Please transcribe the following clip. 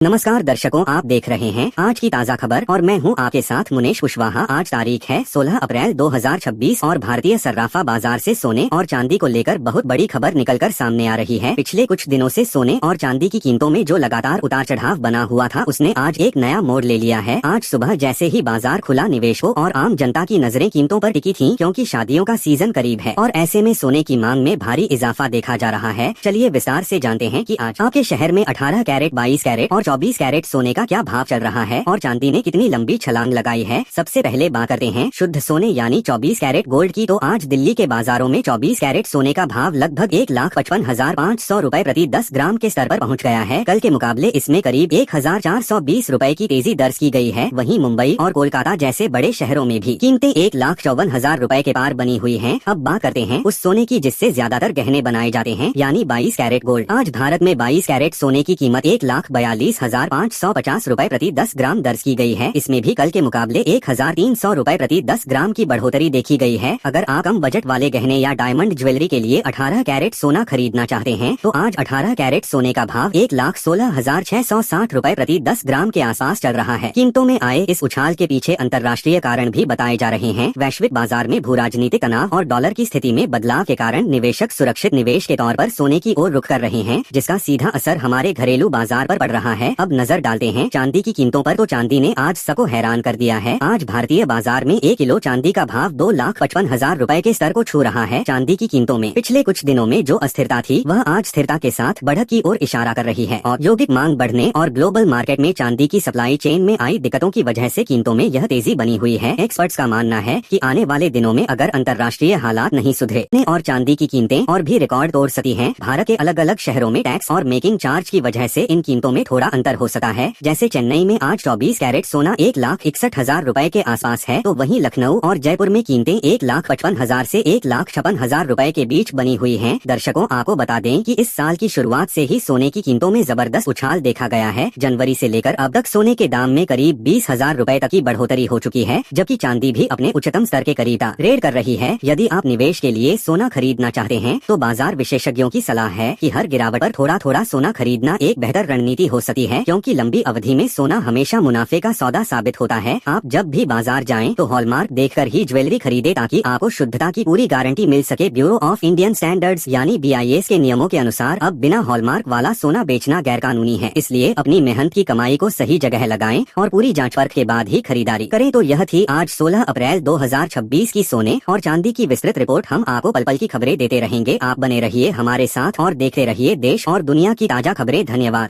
नमस्कार दर्शकों, आप देख रहे हैं आज की ताज़ा खबर और मैं हूं आपके साथ मुनेश कुशवाहा। आज तारीख है 16 अप्रैल 2026 और भारतीय सर्राफा बाजार से सोने और चांदी को लेकर बहुत बड़ी खबर निकलकर सामने आ रही है। पिछले कुछ दिनों से सोने और चांदी की कीमतों में जो लगातार उतार चढ़ाव बना हुआ था, उसने आज एक नया मोड़ ले लिया है। आज सुबह जैसे ही बाजार खुला, निवेशकों और आम जनता की नजरें कीमतों पर टिकी थीं, क्योंकि शादियों का सीजन करीब है और ऐसे में सोने की मांग में भारी इजाफा देखा जा रहा है। चलिए विस्तार से जानते हैं कि आज आपके शहर में 18 कैरेट, 22 कैरेट और 24 कैरेट सोने का क्या भाव चल रहा है और चांदी ने कितनी लंबी छलांग लगाई है। सबसे पहले बात करते हैं शुद्ध सोने यानी 24 कैरेट गोल्ड की। तो आज दिल्ली के बाजारों में 24 कैरेट सोने का भाव लगभग 1,55,500 रूपए प्रति 10 ग्राम के स्तर पर पहुंच गया है। कल के मुकाबले इसमें करीब 1,420 रूपए की तेजी दर्ज की गई है। वहीं मुंबई और कोलकाता जैसे बड़े शहरों में भी कीमतें 1,54,000 रूपए के पार बनी हुई है। अब बात करते हैं उस सोने की जिससे ज्यादातर गहने बनाए जाते हैं, यानी 22 कैरेट गोल्ड। आज भारत में 22 कैरेट सोने की कीमत 1,42,550 रूपए प्रति 10 ग्राम दर्ज की गई है। इसमें भी कल के मुकाबले 1,300 रूपए प्रति 10 ग्राम की बढ़ोतरी देखी गई है। अगर आप कम बजट वाले गहने या डायमंड ज्वेलरी के लिए 18 कैरेट सोना खरीदना चाहते हैं, तो आज 18 कैरेट सोने का भाव 1,16,660 रूपए प्रति 10 ग्राम के आसपास चल रहा है। कीमतों में आए इस उछाल के पीछे अंतर्राष्ट्रीय कारण भी बताए जा रहे हैं। वैश्विक बाजार में भू राजनीतिक तनाव और डॉलर की स्थिति में बदलाव के कारण निवेशक सुरक्षित निवेश के तौर पर सोने की ओर रुख कर रहे हैं, जिसका सीधा असर हमारे घरेलू बाजार पर पड़ रहा है। अब नजर डालते हैं चांदी की कीमतों पर। तो चांदी ने आज सबको हैरान कर दिया है। आज भारतीय बाजार में 1 किलो चांदी का भाव 2,55,000 रूपए के स्तर को छू रहा है। चांदी की कीमतों में पिछले कुछ दिनों में जो अस्थिरता थी, वह आज स्थिरता के साथ बढ़त की ओर इशारा कर रही है। औद्योगिक मांग बढ़ने और ग्लोबल मार्केट में चांदी की सप्लाई चेन में आई दिक्कतों की वजह से कीमतों में यह तेजी बनी हुई है। एक्सपर्ट्स का मानना है कि आने वाले दिनों में अगर अंतर्राष्ट्रीय हालात नहीं सुधरे और चांदी की कीमतें और भी रिकॉर्ड तोड़ सकती हैं। भारत के अलग अलग शहरों में टैक्स और मेकिंग चार्ज की वजह से इन कीमतों में थोड़ा अंतर हो सकता है। जैसे चेन्नई में आज 24 कैरेट सोना 1,61,000 रूपए के आसपास है, तो वहीं लखनऊ और जयपुर में कीमतें 1,55,000 से 1,56,000 रूपए के बीच बनी हुई हैं। दर्शकों, आपको बता दें कि इस साल की शुरुआत से ही सोने की कीमतों में जबरदस्त उछाल देखा गया है। जनवरी से लेकर अब तक सोने के दाम में करीब 20,000 रूपए तक की बढ़ोतरी हो चुकी है, जबकि चांदी भी अपने उच्चतम स्तर के करीब रेड कर रही है। यदि आप निवेश के लिए सोना खरीदना चाहते हैं, तो बाजार विशेषज्ञों की सलाह है कि हर गिरावट पर थोड़ा थोड़ा सोना खरीदना एक बेहतर रणनीति हो सकती है, क्योंकि लंबी अवधि में सोना हमेशा मुनाफे का सौदा साबित होता है। आप जब भी बाजार जाएं, तो हॉलमार्क देखकर ही ज्वेलरी खरीदें, ताकि आपको शुद्धता की पूरी गारंटी मिल सके। ब्यूरो ऑफ इंडियन स्टैंडर्ड्स यानी BIS के नियमों के अनुसार अब बिना हॉलमार्क वाला सोना बेचना गैरकानूनी है। इसलिए अपनी मेहनत की कमाई को सही जगह लगाएं और पूरी जांच परख के बाद ही खरीदारी करें। तो यह थी आज 16 अप्रैल 2026 की सोने और चांदी की विस्तृत रिपोर्ट। हम आपको पल पल की खबरें देते रहेंगे। आप बने रहिए हमारे साथ और देखते रहिए देश और दुनिया की ताजा खबरें। धन्यवाद।